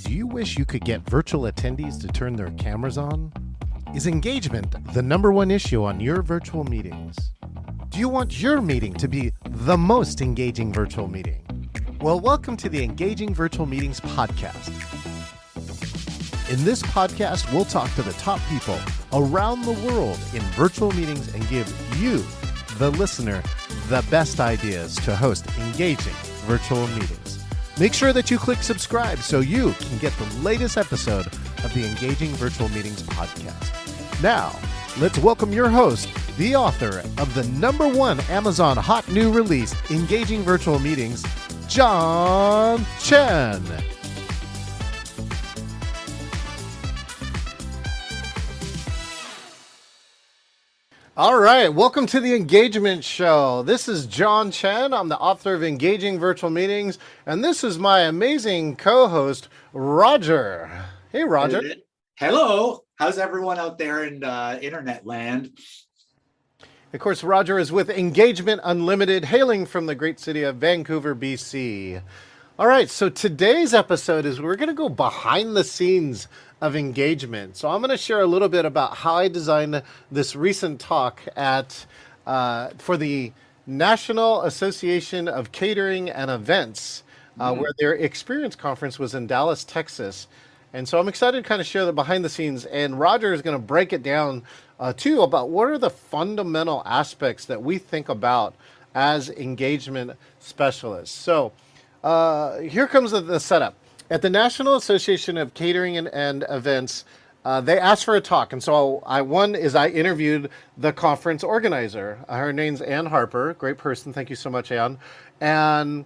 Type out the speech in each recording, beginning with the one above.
Do you wish you could get virtual attendees to turn their cameras on? Is engagement the number one issue on your virtual meetings? Do you want your meeting to be the most engaging virtual meeting? Well, welcome to the Engaging Virtual Meetings podcast. In this podcast, we'll talk to the top people around the world in virtual meetings and give you, the listener, the best ideas to host engaging virtual meetings. Make sure that you click subscribe so you can get the latest episode of the Engaging Virtual Meetings podcast. Now, let's welcome your host, the author of the #1 Amazon hot new release, Engaging Virtual Meetings, John Chen. All right, welcome to the Engagement Show. This is John Chen. I'm the author of Engaging Virtual Meetings, and this is my amazing co-host, Roger. Hey, Roger. Hello. How's everyone out there in internet land? Of course, Roger is with Engagement Unlimited, hailing from the great city of Vancouver, BC. All right, so today's episode is we're going to go behind the scenes of engagement. So I'm going to share a little bit about how I designed this recent talk at for the National Association of Catering and Events, where their experience conference was in Dallas, Texas. And so I'm excited to kind of share the behind the scenes. And Roger is going to break it down too about what are the fundamental aspects that we think about as engagement specialists. So here comes the setup. At the National Association of Catering and Events, they asked for a talk. And so I interviewed the conference organizer. Her name's Ann Harper. Great person. Thank you so much, Ann. And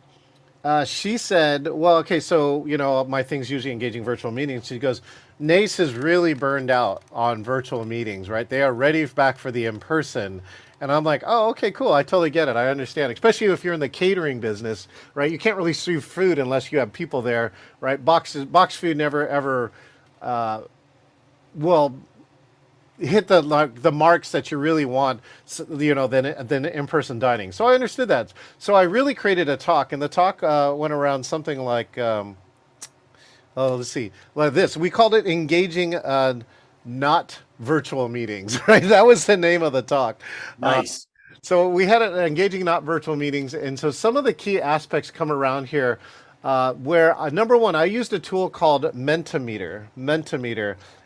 she said, well, okay, so, my thing's usually engaging virtual meetings. She goes, NACE is really burned out on virtual meetings, right? They are ready back for the in-person. And I'm like, oh, okay, cool. I totally get it. I understand. Especially if you're in the catering business, right? You can't really serve food unless you have people there, right? Box food never ever will hit the marks that you really want, than in-person dining. So I understood that. So I really created a talk, and the talk went around something like, let's see, like this. We called it Engaging Not Virtual Meetings, right? That was the name of the talk. Nice. So we had an Engaging Not Virtual Meetings. And so some of the key aspects come around here where, number one, I used a tool called Mentimeter.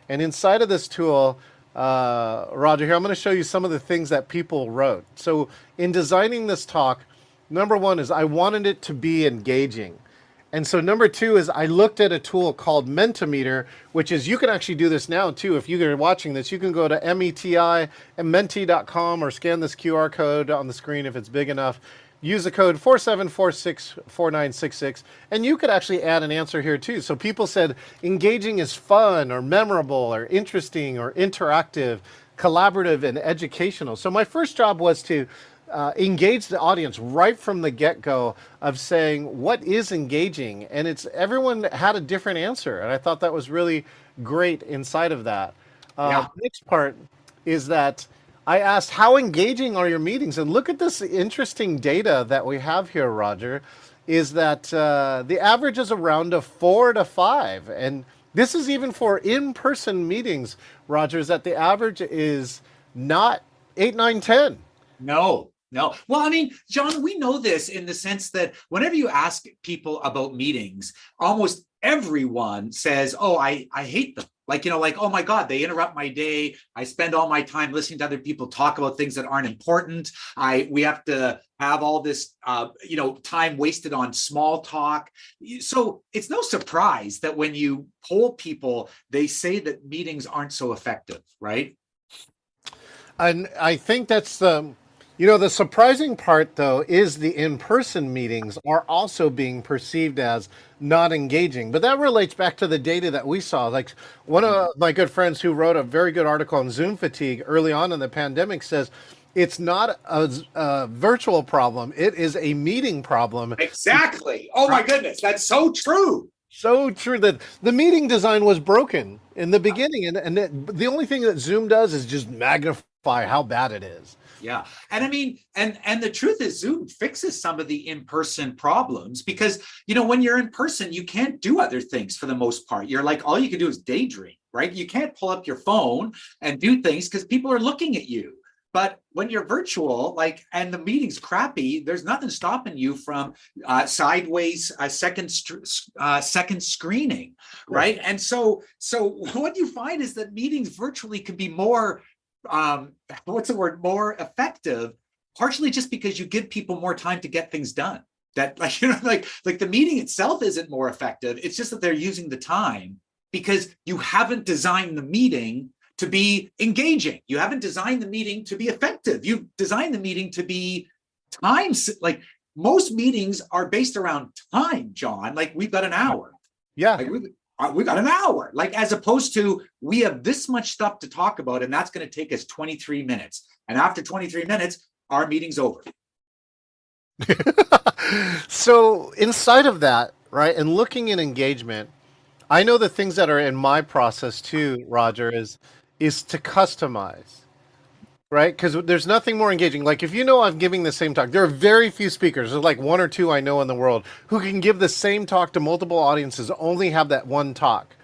And inside of this tool, Roger, here, I'm going to show you some of the things that people wrote. So in designing this talk, number one is I wanted it to be engaging. And so number two is I looked at a tool called Mentimeter, which is, you can actually do this now too. If you're watching this, you can go to METI and menti.com or scan this QR code on the screen if it's big enough. Use the code 47464966, and you could actually add an answer here too. So people said engaging is fun or memorable or interesting or interactive, collaborative, and educational. So my first job was to engage the audience right from the get-go of saying, what is engaging? And everyone had a different answer. And I thought that was really great inside of that. The next part is that I asked, how engaging are your meetings? And look at this interesting data that we have here, Roger, is that the average is around a 4 to 5. And this is even for in-person meetings, Roger, is that the average is not 8, 9, 10. No. Well, I mean, John, we know this in the sense that whenever you ask people about meetings, almost everyone says, oh, I hate them. Like, oh my God, they interrupt my day. I spend all my time listening to other people talk about things that aren't important. We have to have all this, time wasted on small talk. So it's no surprise that when you poll people, they say that meetings aren't so effective, right? And I think that's the surprising part, though, is the in-person meetings are also being perceived as not engaging. But that relates back to the data that we saw. Like one of my good friends who wrote a very good article on Zoom fatigue early on in the pandemic says it's not a virtual problem. It is a meeting problem. Exactly. Oh, my goodness. That's so true. So true that the meeting design was broken in the beginning. And the only thing that Zoom does is just magnify how bad it is. Yeah. And I mean, and the truth is Zoom fixes some of the in-person problems because, when you're in person, you can't do other things for the most part. You're like, all you can do is daydream, right? You can't pull up your phone and do things because people are looking at you. But when you're virtual, and the meeting's crappy, there's nothing stopping you from sideways second screening, right? And so what you find is that meetings virtually can be more more effective, partially just because you give people more time to get things done. That like the meeting itself isn't more effective. It's just that they're using the time because you haven't designed the meeting to be engaging. You haven't designed the meeting to be effective. You've designed the meeting to be times. Like most meetings are based around time, John. Like we've got an hour. Yeah. We got an hour, as opposed to we have this much stuff to talk about, and that's going to take us 23 minutes. And after 23 minutes, our meeting's over. So inside of that, right, and looking at engagement, I know the things that are in my process too, Roger, is to customize. Right? Because there's nothing more engaging. Like if I'm giving the same talk, there are very few speakers. There's like one or two I know in the world who can give the same talk to multiple audiences, only have that one talk.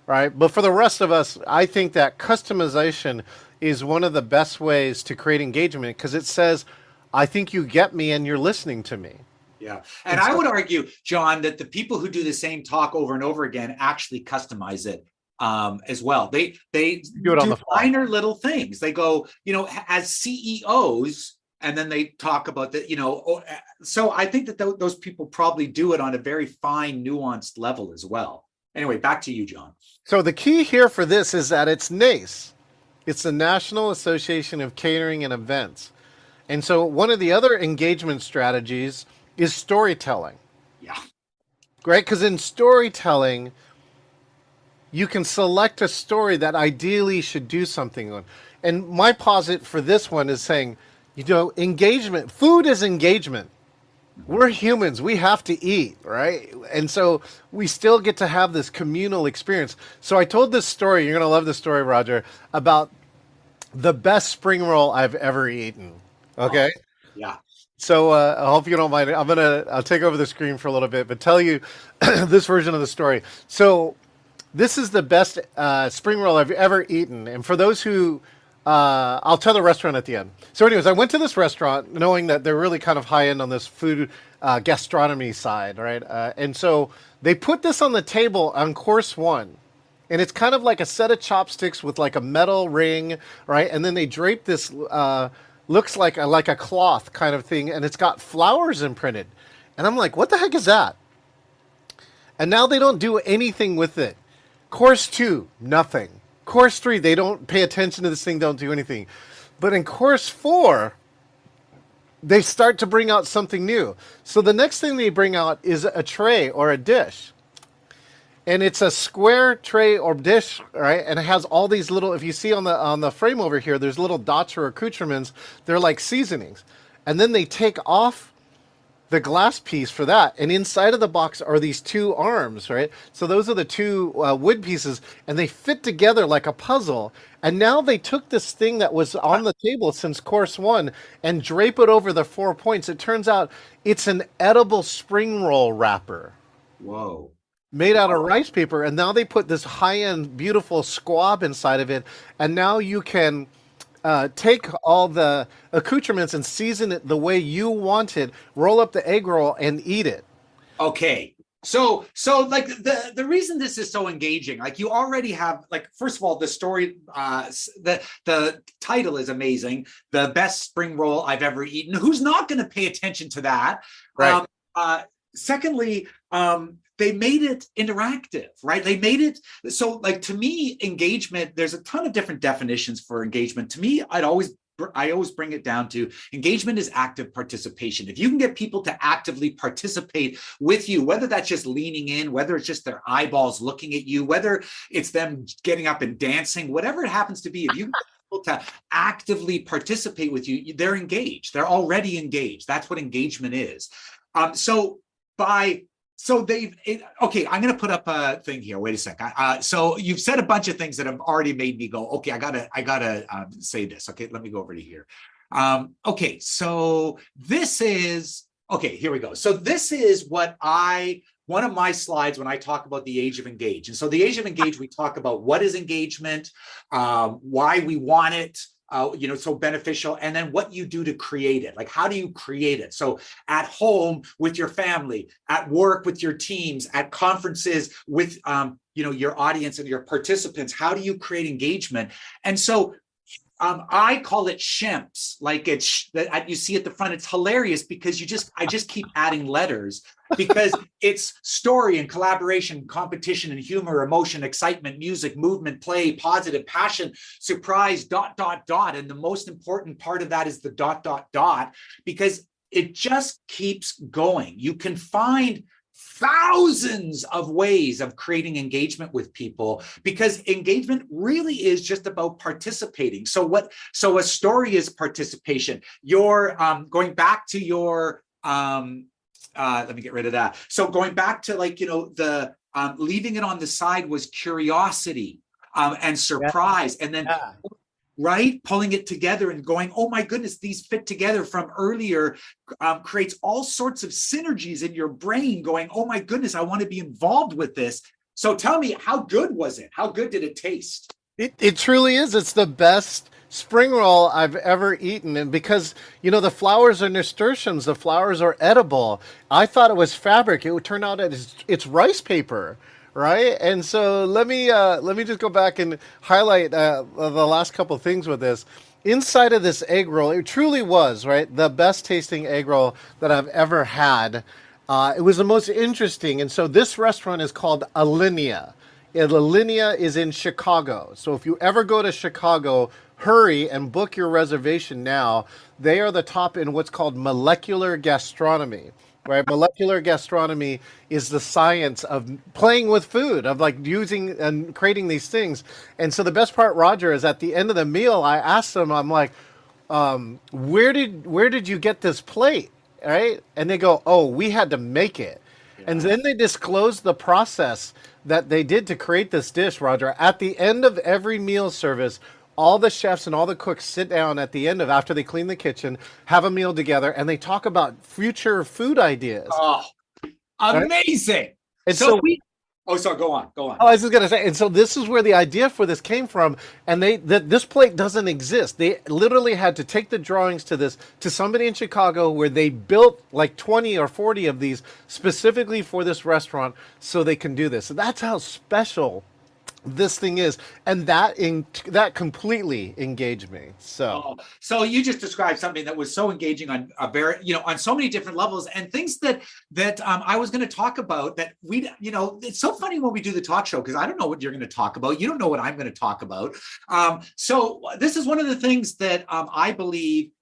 Right? But for the rest of us, I think that customization is one of the best ways to create engagement because it says, I think you get me and you're listening to me. Yeah. And I would argue, John, that the people who do the same talk over and over again actually customize it as well. They do it on the minor little things. They go, as CEOs, and then they talk about that, so I think that those people probably do it on a very fine, nuanced level as well. Anyway, back to you, John. So the key here for this is that it's NACE. It's the National Association of Catering and Events. And so one of the other engagement strategies is storytelling. Yeah. Right? Because in storytelling, you can select a story that ideally should do something on. And my posit for this one is saying, engagement. Food is engagement. We're humans. We have to eat, right? And so we still get to have this communal experience. So I told this story, you're going to love this story, Roger, about the best spring roll I've ever eaten. Okay? Oh, yeah. So I hope you don't mind. I'll take over the screen for a little bit, but tell you this version of the story. So this is the best spring roll I've ever eaten. And for those who, I'll tell the restaurant at the end. So anyways, I went to this restaurant knowing that they're really kind of high end on this food gastronomy side, right? And so they put this on the table on course one. And it's kind of like a set of chopsticks with like a metal ring, right? And then they drape this, looks like a cloth kind of thing. And it's got flowers imprinted. And I'm like, what the heck is that? And now they don't do anything with it. Course 2, nothing. Course 3, they don't pay attention to this thing, don't do anything. But in course 4, they start to bring out something new. So the next thing they bring out is a tray or a dish. And it's a square tray or dish, right? And it has all these little, if you see on the frame over here, there's little dots or accoutrements. They're like seasonings. And then they take off the glass piece for that, and inside of the box are these two arms, right? So those are the two wood pieces, and they fit together like a puzzle. And now they took this thing that was on the table since course 1 and drape it over the 4 points. It turns out it's an edible spring roll wrapper. Whoa. Made out of rice paper, and now they put this high-end, beautiful squab inside of it, and now you can take all the accoutrements and season it the way you want it, roll up the egg roll and eat it. Okay. So like the reason this is so engaging, like you already have, like, first of all, the story, the title is amazing. The best spring roll I've ever eaten. Who's not going to pay attention to that? Right. Secondly, they made it interactive, right? They made it so, like, to me, engagement, there's a ton of different definitions for engagement. To me, I always bring it down to engagement is active participation. If you can get people to actively participate with you, whether that's just leaning in, whether it's just their eyeballs looking at you, whether it's them getting up and dancing, whatever it happens to be, if you can get people to actively participate with you, they're engaged. They're already engaged. That's what engagement is. Okay, I'm going to put up a thing here. Wait a second. So you've said a bunch of things that have already made me go, okay, I gotta say this. Okay, let me go over to here. Okay, so this is, okay, here we go. So this is one of my slides when I talk about the age of engage. And so the age of engage, we talk about what is engagement, why we want it, so beneficial, and then what you do to create it. Like, how do you create it? So at home with your family, at work with your teams, at conferences with, your audience and your participants, how do you create engagement? And so I call it shemps, like it's that you see at the front. It's hilarious because I just keep adding letters because it's story and collaboration, competition and humor, emotion, excitement, music, movement, play, positive, passion, surprise, ... And the most important part of that is the ... because it just keeps going. You can find thousands of ways of creating engagement with people because engagement really is just about participating. So a story is participation. You're going back to your let me get rid of that. So going back to the leaving it on the side was curiosity and surprise, and then right? Pulling it together and going, oh my goodness, these fit together from earlier, creates all sorts of synergies in your brain going, oh my goodness, I want to be involved with this. So tell me, how good was it? How good did it taste? It truly is. It's the best spring roll I've ever eaten. And because, the flowers are nasturtiums, the flowers are edible. I thought it was fabric. It would turn out it's rice paper. Right, and so let me just go back and highlight the last couple of things with this. Inside of this egg roll, it truly was the best tasting egg roll that I've ever had. It was the most interesting, and so this restaurant is called Alinea. Alinea is in Chicago. So if you ever go to Chicago, hurry and book your reservation now. They are the top in what's called molecular gastronomy. Right, molecular gastronomy is the science of playing with food, of like using and creating these things. And so the best part, Roger, is at the end of the meal, I asked them, I'm like, where did you get this plate? Right? And they go, oh, we had to make it. Yeah. And then they disclosed the process that they did to create this dish, Roger. At the end of every meal service, all the chefs and all the cooks sit down at the end of after they clean the kitchen, have a meal together, and they talk about future food ideas. Oh, amazing! Right? And sorry, go on. Oh, I was just gonna say, and so this is where the idea for this came from. And this plate doesn't exist. They literally had to take the drawings to somebody in Chicago where they built like 20 or 40 of these specifically for this restaurant, so they can do this. So that's how special this thing is, and that completely engaged me. So you just described something that was so engaging on a very, on so many different levels, and things that I was going to talk about that it's so funny when we do the talk show because I don't know what you're going to talk about. You don't know what I'm going to talk about. So this is one of the things that I believe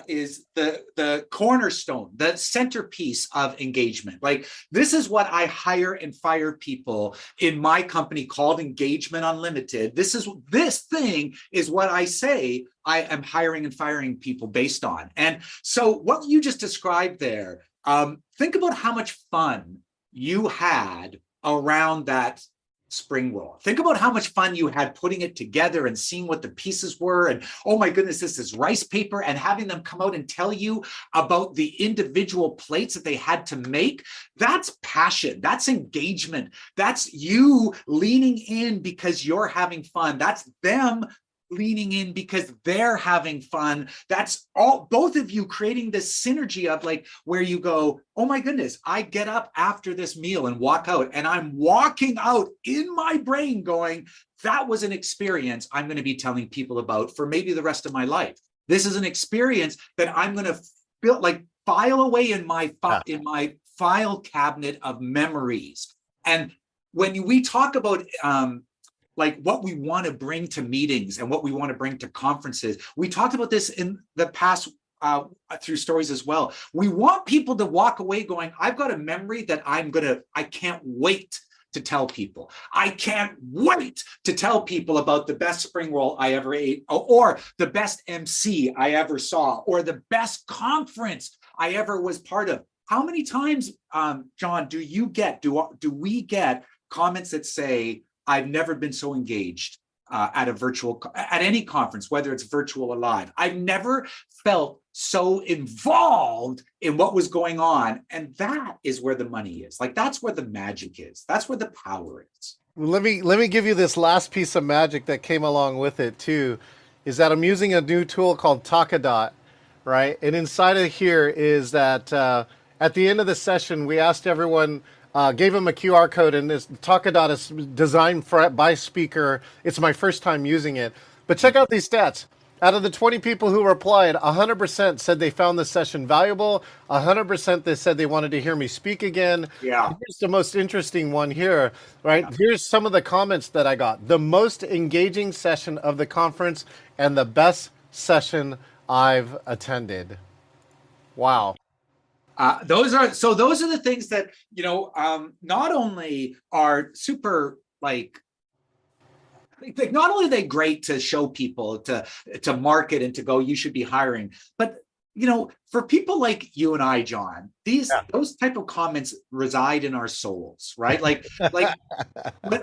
is the cornerstone, the centerpiece of engagement. Like, this is what I hire and fire people in my company called Engagement Unlimited. This thing is what I say I am hiring and firing people based on. And so what you just described there, think about how much fun you had around that spring roll. Think about how much fun you had putting it together and seeing what the pieces were. And oh my goodness, this is rice paper, and having them come out and tell you about the individual plates that they had to make. That's passion. That's engagement. That's you leaning in because you're having fun. That's them leaning in because they're having fun. That's all, both of you creating this synergy of like where you go, oh my goodness, I get up after this meal and walk out, and I'm walking out in my brain going, that was an experience I'm going to be telling people about for maybe the rest of my life. This is an experience that I'm going to file away in my file cabinet of memories. And when we talk about like what we want to bring to meetings and what we want to bring to conferences. We talked about this in the past through stories as well. We want people to walk away going, I've got a memory that I can't wait to tell people. I can't wait to tell people about the best spring roll I ever ate, or the best MC I ever saw, or the best conference I ever was part of. How many times, John, do we get comments that say, I've never been so engaged at any conference, whether it's virtual or live. I've never felt so involved in what was going on. And that is where the money is. Like, that's where the magic is. That's where the power is. Let me give you this last piece of magic that came along with it too, is that I'm using a new tool called Takadot, right? And inside of here is that at the end of the session, we asked everyone, gave them a QR code, and this Takadot is designed by speaker. It's my first time using it, but check out these stats. Out of the 20 people who replied, 100% said they found this session valuable. 100% they said they wanted to hear me speak again. Yeah. Here's the most interesting one here, right? Yeah. Here's some of the comments that I got. The most engaging session of the conference and the best session I've attended. Wow. Those are the things that, not only are super like not only are they great to show people, to market and to go, you should be hiring, but for people like you and I, John, those type of comments reside in our souls, right? Like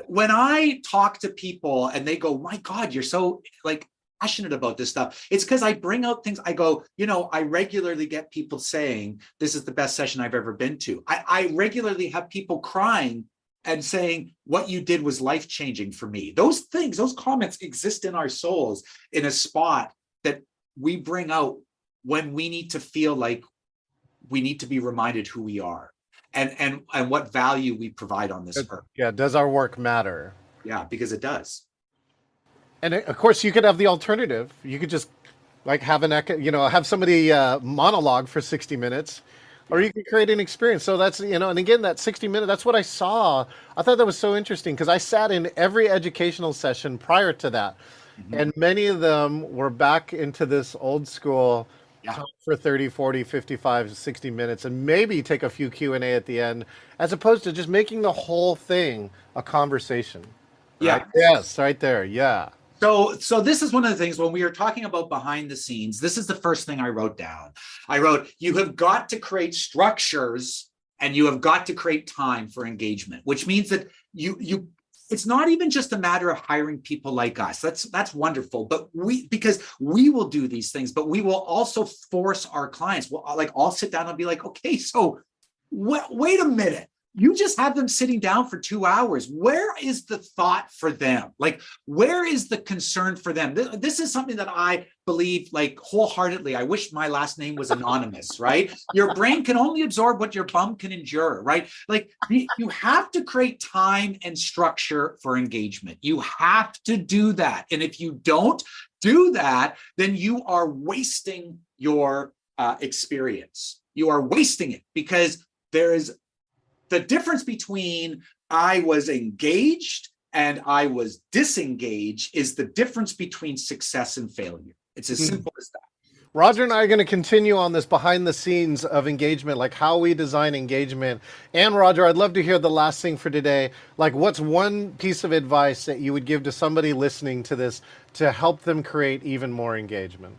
when I talk to people and they go, my God, you're so like passionate about this stuff. It's because I bring out things. I go, I regularly get people saying, this is the best session I've ever been to. I regularly have people crying and saying, what you did was life-changing for me. Those things, those comments exist in our souls in a spot that we bring out when we need to feel like we need to be reminded who we are and what value we provide on this earth. Yeah, does our work matter? Yeah, because it does. And of course, you could have the alternative. You could just like have have somebody monologue for 60 minutes. Or you can create an experience. So that's, and again, that 60 minutes, that's what I saw. I thought that was so interesting because I sat in every educational session prior to that. Mm-hmm. And many of them were back into this old school talk for 30, 40, 55, 60 minutes and maybe take a few Q&A at the end, as opposed to just making the whole thing a conversation. Right? Yeah. Yes, right there. Yeah. So this is one of the things when we are talking about behind the scenes, this is the first thing I wrote down. I wrote, you have got to create structures and you have got to create time for engagement, which means that it's not even just a matter of hiring people like us. That's wonderful. But because we will do these things, but we will also force our clients. Well, like I'll sit down and be like, okay, so wait a minute. You just have them sitting down for 2 hours. Where is the thought for them? Like, where is the concern for them? This is something that I believe like wholeheartedly. I wish my last name was anonymous, right? Your brain can only absorb what your bum can endure, right? Like you have to create time and structure for engagement. You have to do that. And if you don't do that, then you are wasting your experience. You are wasting it because there is the difference between I was engaged and I was disengaged is the difference between success and failure. It's as simple as that. Roger and I are going to continue on this behind the scenes of engagement, like how we design engagement. And Roger, I'd love to hear the last thing for today. Like, what's one piece of advice that you would give to somebody listening to this to help them create even more engagement?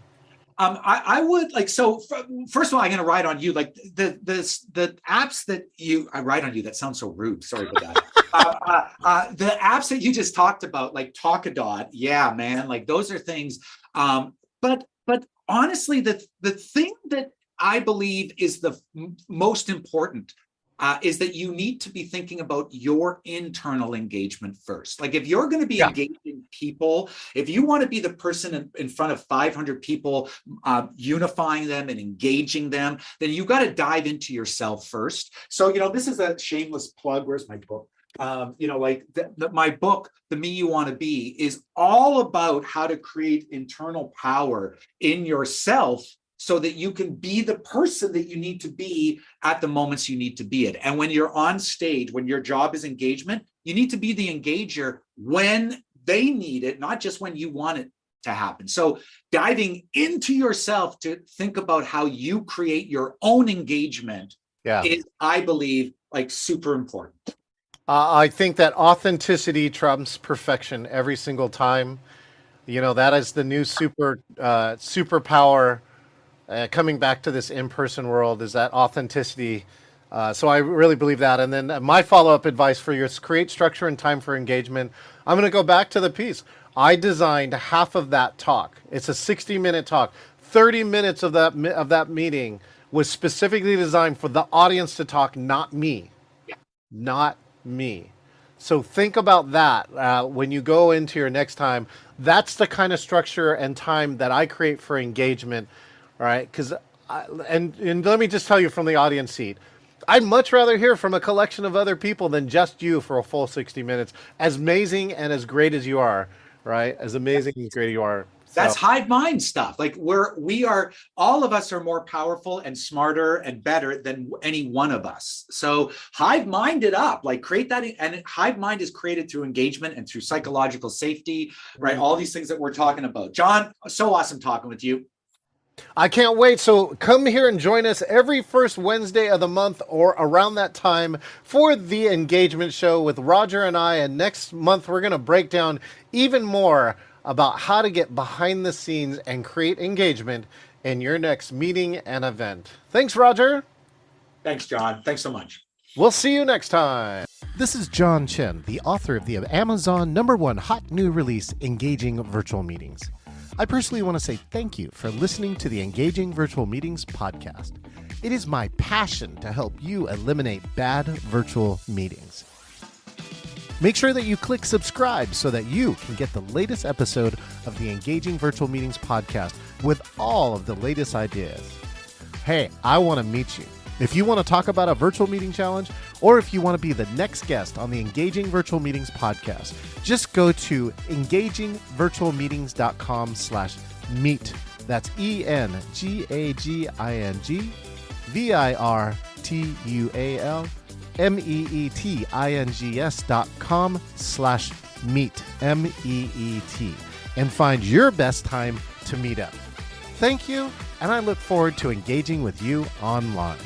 I would like, so first of all, I'm going to write on you, like the apps that I write on you. That sounds so rude. Sorry about that. The apps that you just talked about, like Talkadot. Yeah, man. Like those are things. But honestly, the thing that I believe is the most important is that you need to be thinking about your internal engagement first. Like if you're going to be engaging people, if you want to be the person in front of 500 people, unifying them and engaging them, then you got to dive into yourself first. So, this is a shameless plug. Where's my book? My book, The Me You Want to Be, is all about how to create internal power in yourself so that you can be the person that you need to be at the moments you need to be it. And when you're on stage, when your job is engagement, you need to be the engager when they need it, not just when you want it to happen. So diving into yourself to think about how you create your own engagement is, I believe, like super important. I think that authenticity trumps perfection every single time. That is the new superpower. Coming back to this in-person world, is that authenticity So I really believe that. And then my follow-up advice for you is create structure and time for engagement. I'm going to go back to the piece. I designed half of that talk. It's a 60-minute talk. 30 minutes of that meeting was specifically designed for the audience to talk, not me. Not me. So think about that when you go into your next time. That's the kind of structure and time that I create for engagement, all right? Because and let me just tell you from the audience seat, I'd much rather hear from a collection of other people than just you for a full 60 minutes. As amazing and as great as you are, right? As amazing and great you are. That's hive mind stuff. Like we are, all of us are more powerful and smarter and better than any one of us. So hive mind it up, like create that. And hive mind is created through engagement and through psychological safety, right? All these things that we're talking about. John, so awesome talking with you. I can't wait. So come here and join us every first Wednesday of the month or around that time for the engagement show with Roger and I. And next month, we're going to break down even more about how to get behind the scenes and create engagement in your next meeting and event. Thanks, Roger. Thanks, John. Thanks so much. We'll see you next time. This is John Chen, the author of the Amazon #1 hot new release, Engaging Virtual Meetings. I personally want to say thank you for listening to the Engaging Virtual Meetings podcast. It is my passion to help you eliminate bad virtual meetings. Make sure that you click subscribe so that you can get the latest episode of the Engaging Virtual Meetings podcast with all of the latest ideas. Hey, I want to meet you. If you want to talk about a virtual meeting challenge, or if you want to be the next guest on the Engaging Virtual Meetings podcast, just go to engagingvirtualmeetings.com/meet. That's ENGAGVIRTUALMEETINGS.com/meet, MEET, and find your best time to meet up. Thank you, and I look forward to engaging with you online.